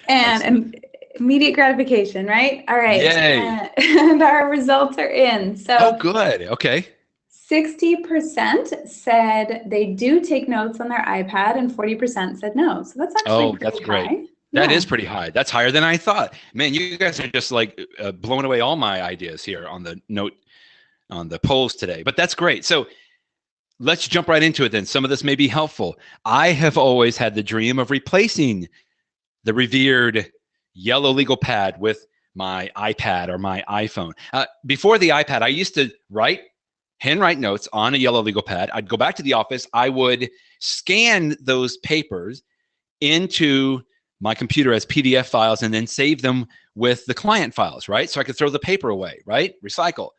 Speaker 1: and immediate gratification, right? All right.
Speaker 2: Yay.
Speaker 1: And our results are in. So
Speaker 2: oh, good. Okay.
Speaker 1: 60% said they do take notes on their iPad and 40% said no. So that's actually
Speaker 2: that's great.
Speaker 1: High.
Speaker 2: That is pretty high. That's higher than I thought. Man, you guys are just like blowing away all my ideas here on the polls today. But that's great. So let's jump right into it then. Some of this may be helpful. I have always had the dream of replacing the revered yellow legal pad with my iPad or my iPhone. Before the iPad, I used to handwrite notes on a yellow legal pad. I'd go back to the office. I would scan those papers into my computer as PDF files and then save them with the client files, right? So I could throw the paper away, right? Recycle.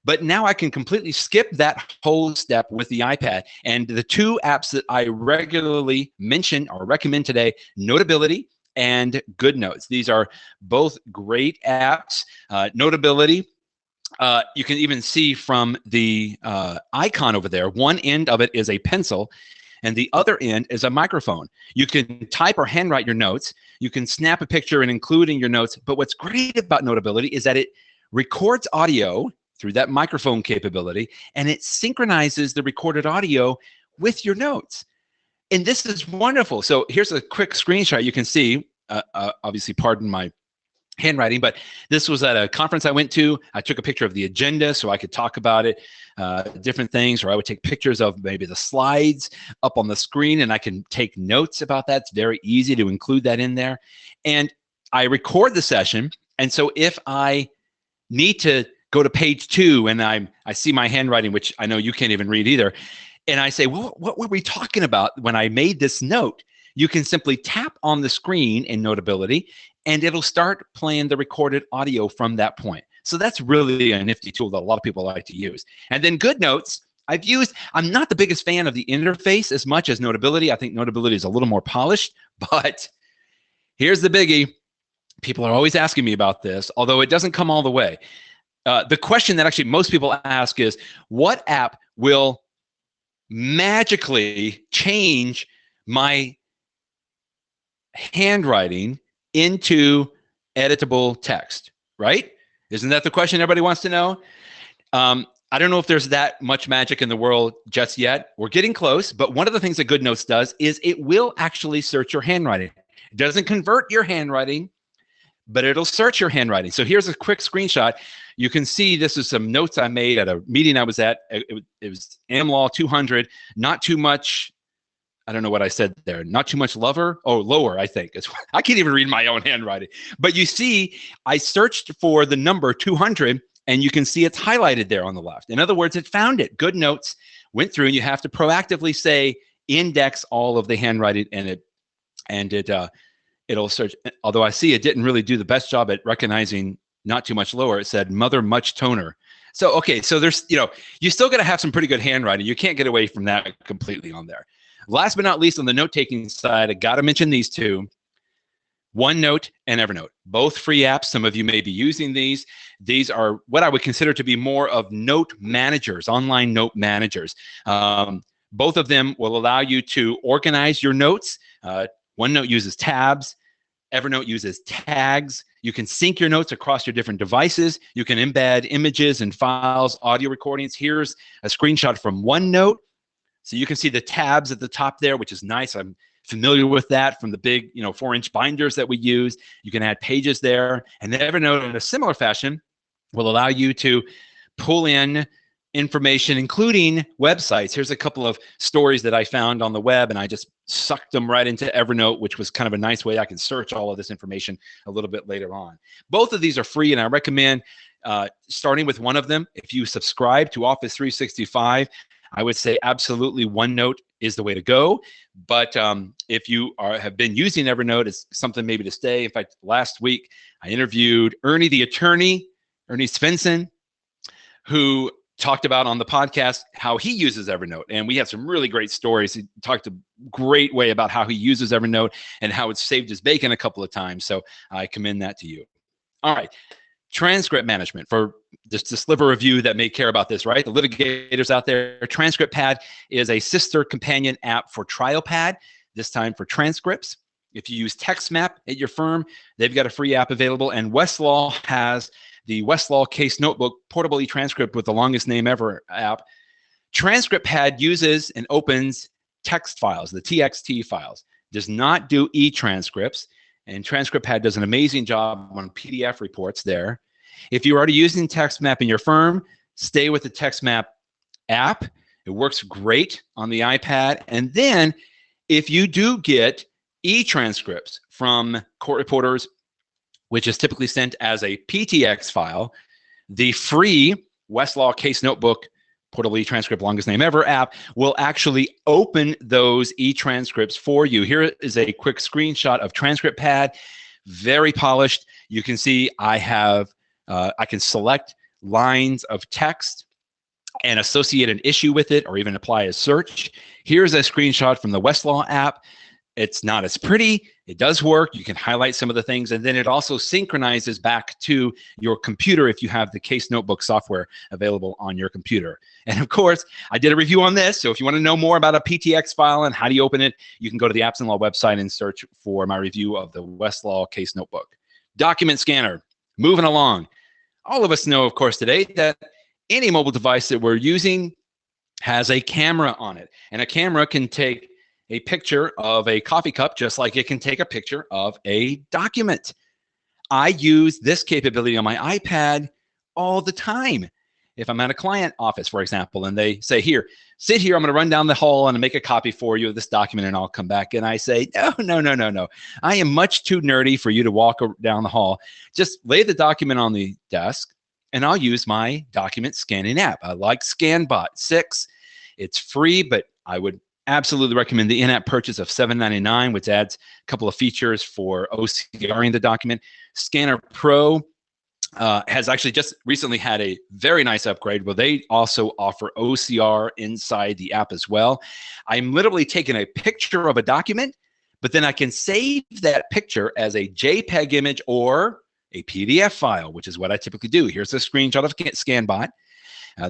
Speaker 2: But now I can completely skip that whole step with the iPad. And the two apps that I regularly mention or recommend today, Notability and GoodNotes. These are both great apps. Notability, you can even see from the icon over there, one end of it is a pencil and the other end is a microphone. You can type or handwrite your notes. You can snap a picture and include in your notes. But what's great about Notability is that it records audio through that microphone capability, and it synchronizes the recorded audio with your notes. And this is wonderful. So here's a quick screenshot you can see. Obviously, pardon my handwriting, but this was at a conference I went to. I took a picture of the agenda so I could talk about it, different things, or I would take pictures of maybe the slides up on the screen, and I can take notes about that. It's very easy to include that in there. And I record the session, and so if I need to go to page 2 and I see my handwriting, which I know you can't even read either, and I say, well, what were we talking about when I made this note? You can simply tap on the screen in Notability, and it'll start playing the recorded audio from that point. So that's really a nifty tool that a lot of people like to use. And then GoodNotes, I'm not the biggest fan of the interface as much as Notability. I think Notability is a little more polished, but here's the biggie. People are always asking me about this, although it doesn't come all the way. The question that actually most people ask is, what app will magically change my handwriting into editable text, right? Isn't that the question everybody wants to know? I don't know if there's that much magic in the world just yet. We're getting close, but one of the things that GoodNotes does is it will actually search your handwriting. It doesn't convert your handwriting, but it'll search your handwriting. So here's a quick screenshot. You can see this is some notes I made at a meeting I was at. It was AmLaw 200, not too much. I don't know what I said there. Not too much lower, I think. I can't even read my own handwriting. But you see, I searched for the number 200, and you can see it's highlighted there on the left. In other words, it found it. GoodNotes went through, and you have to proactively say, index all of the handwriting, and it'll search. Although I see it didn't really do the best job at recognizing not too much lower. It said mother much toner. So, okay, so there's, you still got to have some pretty good handwriting. You can't get away from that completely on there. Last but not least, on the note-taking side, I got to mention these two, OneNote and Evernote. Both free apps. Some of you may be using these. These are what I would consider to be more of note managers, online note managers. Both of them will allow you to organize your notes. OneNote uses tabs. Evernote uses tags. You can sync your notes across your different devices. You can embed images and files, audio recordings. Here's a screenshot from OneNote. So you can see the tabs at the top there, which is nice. I'm familiar with that from the big, 4-inch binders that we use. You can add pages there. And Evernote, in a similar fashion, will allow you to pull in information, including websites. Here's a couple of stories that I found on the web, and I just sucked them right into Evernote, which was kind of a nice way I can search all of this information a little bit later on. Both of these are free, and I recommend starting with one of them. If you subscribe to Office 365, I would say absolutely OneNote is the way to go. But if you have been using Evernote, it's something maybe to stay. In fact, last week I interviewed Ernie the attorney, Ernie Svensson, who talked about on the podcast how he uses Evernote. And we have some really great stories. He talked a great way about how he uses Evernote and how it's saved his bacon a couple of times. So I commend that to you. All right. Transcript management, for just a sliver of you that may care about this, right? The litigators out there, TranscriptPad is a sister companion app for TrialPad, this time for transcripts. If you use TextMap at your firm, they've got a free app available. And Westlaw has the Westlaw Case Notebook Portable e-transcript with the longest name ever app. TranscriptPad uses and opens text files, the TXT files, does not do e-transcripts. And TranscriptPad does an amazing job on PDF reports there. If you're already using TextMap in your firm, stay with the TextMap app. It works great on the iPad. And then if you do get e-transcripts from court reporters, which is typically sent as a PTX file, the free Westlaw Case Notebook Portable e-transcript longest name ever app will actually open those e-transcripts for you. Here is a quick screenshot of TranscriptPad, very polished. You can see I can select lines of text and associate an issue with it or even apply a search. Here's a screenshot from the Westlaw app. It's not as pretty. It does work. You can highlight some of the things, and then it also synchronizes back to your computer if you have the Case Notebook software available on your computer. And of course, I did a review on this, so if you want to know more about a PTX file and how do you open it, you can go to the Apps and Law website and search for my review of the Westlaw Case Notebook. Document scanner, moving along. All of us know, of course, today that any mobile device that we're using has a camera on it, and a camera can take a picture of a coffee cup just like it can take a picture of a document. I use this capability on my iPad all the time. If I'm at a client office, for example, and they say, here, sit here, I'm going to run down the hall and make a copy for you of this document, and I'll come back. And I say, no. I am much too nerdy for you to walk down the hall. Just lay the document on the desk, and I'll use my document scanning app. I like ScanBot 6. It's free, but I would absolutely recommend the in-app purchase of $7.99, which adds a couple of features for OCRing the document. Scanner Pro has actually just recently had a very nice upgrade where they also offer OCR inside the app as well. I'm literally taking a picture of a document, but then I can save that picture as a JPEG image or a PDF file, which is what I typically do. Here's a screenshot of ScanBot.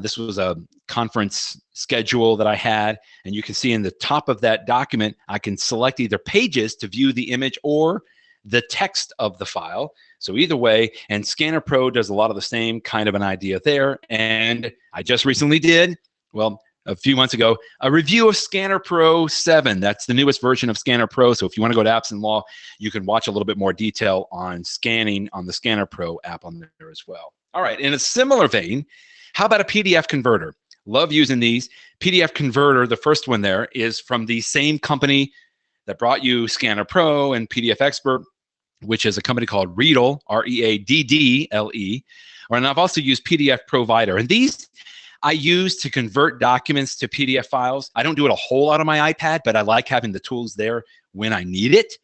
Speaker 2: This was a conference schedule that I had, and you can see in the top of that document, I can select either pages to view the image or the text of the file. So either way, and Scanner Pro does a lot of the same kind of an idea there. And I just recently did, well, a few months ago, a review of Scanner Pro 7. That's the newest version of Scanner Pro. So if you want to go to Apps and Law, you can watch a little bit more detail on scanning on the Scanner Pro app on there as well. All right, in a similar vein, how about a PDF converter? Love using these. PDF converter, the first one there, is from the same company that brought you Scanner Pro and PDF Expert, which is a company called Readdle, R-E-A-D-D-L-E. And I've also used PDF Provider. And these I use to convert documents to PDF files. I don't do it a whole lot on my iPad, but I like having the tools there when I need it.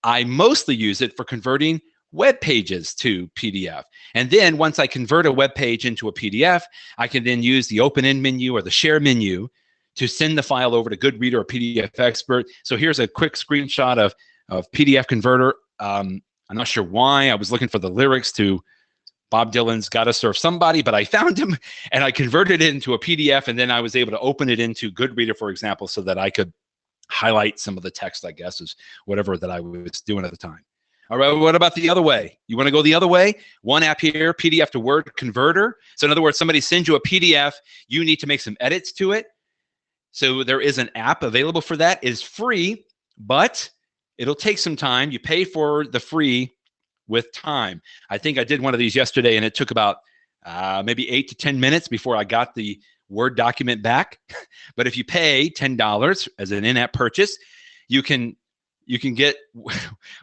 Speaker 2: I mostly use it for converting web pages to PDF. And then once I convert a web page into a PDF, I can then use the open in menu or the share menu to send the file over to Goodreader or PDF Expert. So here's a quick screenshot of PDF Converter. I'm not sure why. I was looking for the lyrics to Bob Dylan's Gotta Serve Somebody, but I found him and I converted it into a PDF, and then I was able to open it into Goodreader, for example, so that I could highlight some of the text, I guess, is whatever that I was doing at the time. All right, what about the other way? You want to go the other way? One app here, PDF to Word Converter. So in other words, somebody sends you a PDF, you need to make some edits to it. So there is an app available for that. It is free, but it'll take some time. You pay for the free with time. I think I did one of these yesterday, and it took about maybe 8 to 10 minutes before I got the Word document back. But if you pay $10 as an in-app purchase, you can get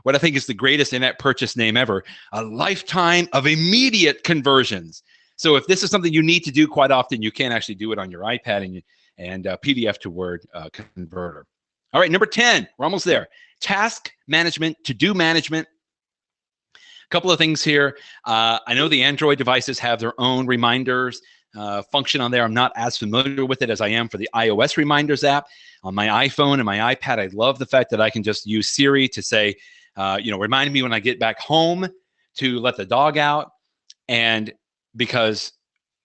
Speaker 2: what I think is the greatest in-app purchase name ever, a lifetime of immediate conversions. So if this is something you need to do quite often, you can actually do it on your iPad and PDF to Word converter. All right, number 10, we're almost there. Task management, to-do management. A couple of things here. I know the Android devices have their own reminders function on there. I'm not as familiar with it as I am for the iOS Reminders app. On my iPhone and my iPad, I love the fact that I can just use Siri to say, remind me when I get back home to let the dog out. And because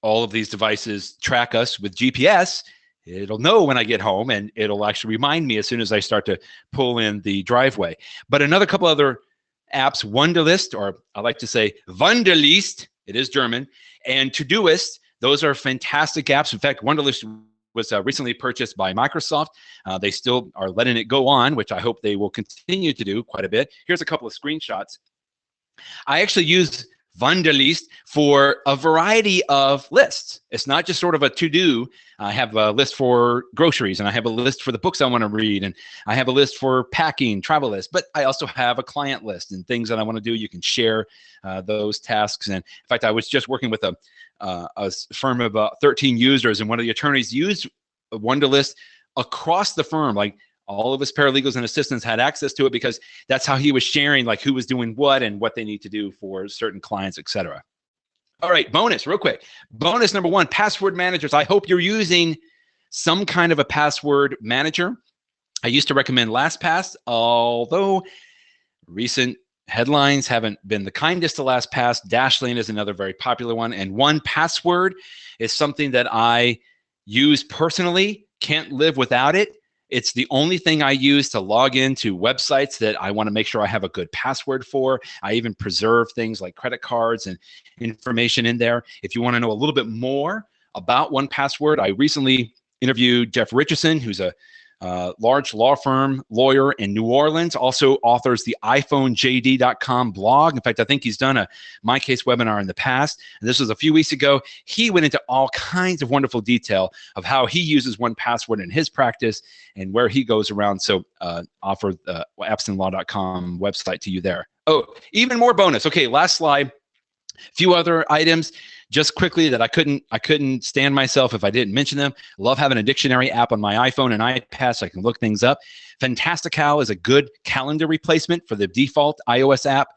Speaker 2: all of these devices track us with GPS, it'll know when I get home, and it'll actually remind me as soon as I start to pull in the driveway. But another couple other apps, Wunderlist, or I like to say Wunderlist, it is German, and Todoist, those are fantastic apps. In fact, Wunderlist was recently purchased by Microsoft. They still are letting it go on, which I hope they will continue to do quite a bit. Here's a couple of screenshots. I actually use Wunderlist for a variety of lists. It's not just sort of a to-do. I have a list for groceries, and I have a list for the books I want to read, and I have a list for packing, travel list, but I also have a client list and things that I want to do. You can share those tasks. And in fact, I was just working with a firm of about 13 users, and one of the attorneys used Wunderlist across the firm. Like, all of his paralegals and assistants had access to it because that's how he was sharing, like, who was doing what and what they need to do for certain clients, etc. All right, bonus, real quick. Bonus number one, password managers. I hope you're using some kind of a password manager. I used to recommend LastPass, although recent headlines haven't been the kindest to LastPass. Dashlane is another very popular one. And 1Password is something that I use personally, can't live without it. It's the only thing I use to log into websites that I want to make sure I have a good password for. I even preserve things like credit cards and information in there. If you want to know a little bit more about 1Password, I recently interviewed Jeff Richardson, who's a large law firm lawyer in New Orleans, also authors the iPhoneJD.com blog. In fact, I think he's done a MyCase webinar in the past. And this was a few weeks ago. He went into all kinds of wonderful detail of how he uses 1Password in his practice and where he goes around. So offer the appsandlaw.com website to you there. Oh, even more bonus. Okay, last slide. A few other items. Just quickly that I couldn't stand myself if I didn't mention them. Love having a dictionary app on my iPhone and iPad so I can look things up. Fantastical is a good calendar replacement for the default iOS app,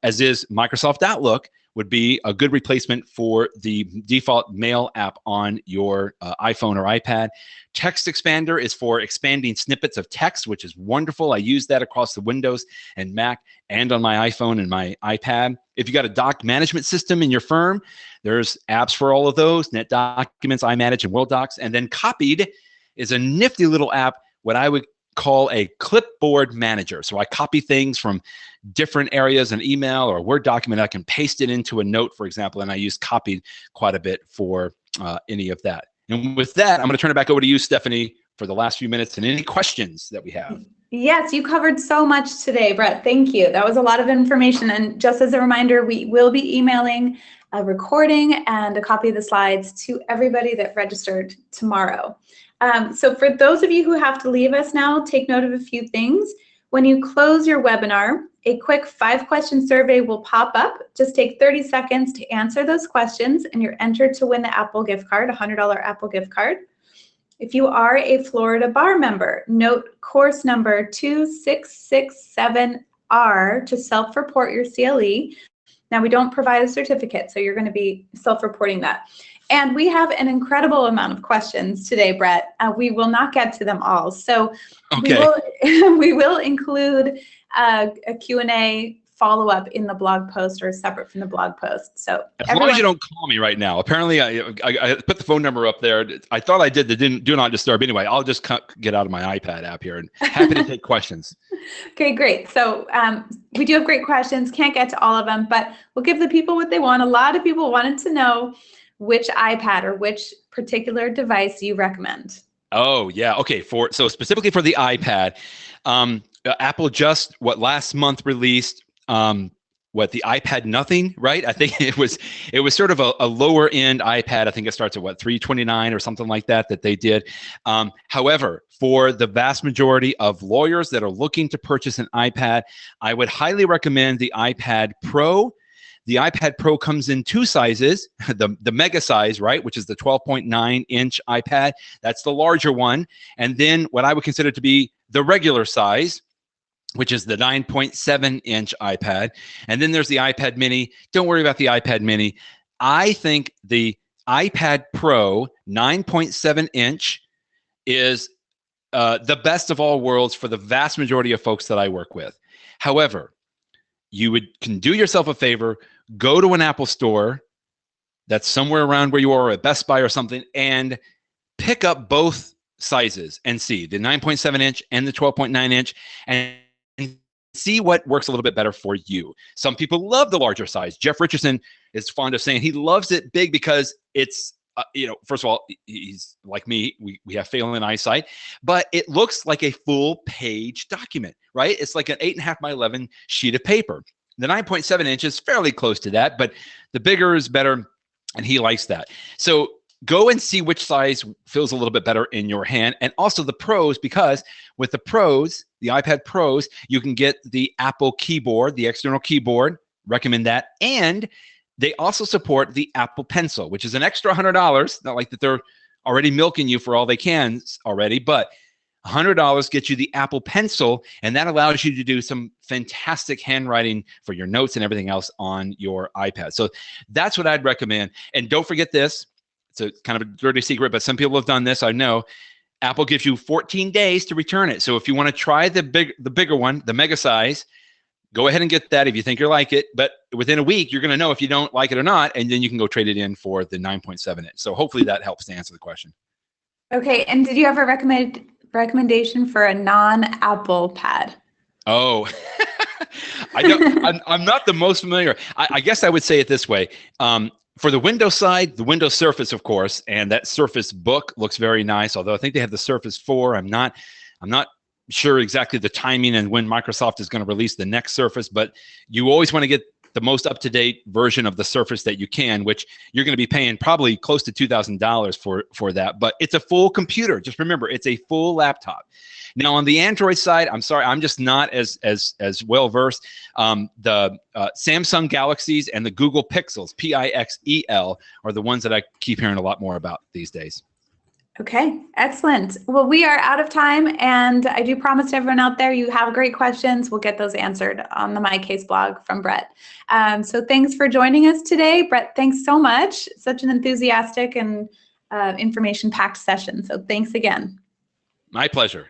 Speaker 2: as is Microsoft Outlook would be a good replacement for the default mail app on your iPhone or iPad. Text Expander is for expanding snippets of text, which is wonderful. I use that across the Windows and Mac and on my iPhone and my iPad. If you got a doc management system in your firm, there's apps for all of those, NetDocuments, iManage, and WorldDocs. And then Copied is a nifty little app, what I would call a clipboard manager. So I copy things from different areas, an email or a Word document. I can paste it into a note, for example, and I use Copied quite a bit for any of that. And with that, I'm going to turn it back over to you, Stephanie, for the last few minutes and any questions that we have.
Speaker 1: Yes, you covered so much today, Brett. Thank you. That was a lot of information. And just as a reminder, we will be emailing a recording and a copy of the slides to everybody that registered tomorrow. So for those of you who have to leave us now, take note of a few things. When you close your webinar, a quick 5-question survey will pop up. Just take 30 seconds to answer those questions and you're entered to win the Apple gift card, a $100 Apple gift card. If you are a Florida bar member, note course number 2667R to self-report your CLE. Now, we don't provide a certificate, so you're going to be self-reporting that. And we have an incredible amount of questions today, Brett. We will not get to them all. So okay. we will include a Q&A follow-up in the blog post or separate from the blog post. So
Speaker 2: as long as you don't call me right now. Apparently, I put the phone number up there. I thought I did the do not disturb. Anyway, I'll just get out of my iPad app here and happy to take questions.
Speaker 1: Okay, great. So we do have great questions. Can't get to all of them, but we'll give the people what they want. A lot of people wanted to know which iPad or which particular device you recommend.
Speaker 2: Oh, yeah. Okay. So specifically for the iPad, Apple just last month released the iPad Nothing, right? I think it was sort of a lower end iPad. I think it starts at $329 or something like that they did. However, for the vast majority of lawyers that are looking to purchase an iPad, I would highly recommend the iPad Pro. The iPad Pro comes in 2 sizes, the mega size, right, which is the 12.9-inch iPad. That's the larger one. And then what I would consider to be the regular size, which is the 9.7-inch iPad. And then there's the iPad mini. Don't worry about the iPad mini. I think the iPad Pro 9.7-inch is the best of all worlds for the vast majority of folks that I work with. However, you can do yourself a favor, go to an Apple store that's somewhere around where you are, at Best Buy or something, and pick up both sizes and see the 9.7-inch and the 12.9-inch and see what works a little bit better for you. Some people love the larger size. Jeff Richardson is fond of saying he loves it big because it's, first of all, he's like me, we have failing eyesight, but it looks like a full page document, right? It's like an 8.5 by 11 sheet of paper. The 9.7-inch is fairly close to that, but the bigger is better, and he likes that. So go and see which size feels a little bit better in your hand, and also the Pros, because with the Pros, the iPad Pros, you can get the Apple keyboard, the external keyboard, recommend that, and they also support the Apple Pencil, which is an extra $100. Not like that they're already milking you for all they can already, but $100 gets you the Apple Pencil, and that allows you to do some fantastic handwriting for your notes and everything else on your iPad. So that's what I'd recommend. And don't forget this. It's a kind of a dirty secret, but some people have done this, I know. Apple gives you 14 days to return it. So if you want to try the bigger one, the mega size, go ahead and get that if you think you like it. But within a week, you're going to know if you don't like it or not, and then you can go trade it in for the 9.7 inch. So hopefully that helps to answer the question.
Speaker 1: Okay, and did you have a recommendation for a non-Apple pad?
Speaker 2: Oh, I'm not the most familiar. I guess I would say it this way. For the Windows side, the Windows Surface, of course, and that Surface Book looks very nice. Although I think they have the Surface 4. I'm not sure exactly the timing and when Microsoft is going to release the next Surface, but you always want to get the most up-to-date version of the Surface that you can, which you're going to be paying probably close to $2,000 for that. But it's a full computer. Just remember, it's a full laptop. Now, on the Android side, I'm sorry, I'm just not as well versed. The Samsung Galaxies and the Google Pixels, Pixel, are the ones that I keep hearing a lot more about these days.
Speaker 1: Okay, excellent. Well, we are out of time, and I do promise to everyone out there, you have great questions. We'll get those answered on the MyCase blog from Brett. So thanks for joining us today. Brett, thanks so much. Such an enthusiastic and information-packed session. So thanks again.
Speaker 2: My pleasure.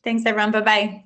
Speaker 1: Thanks, everyone. Bye-bye.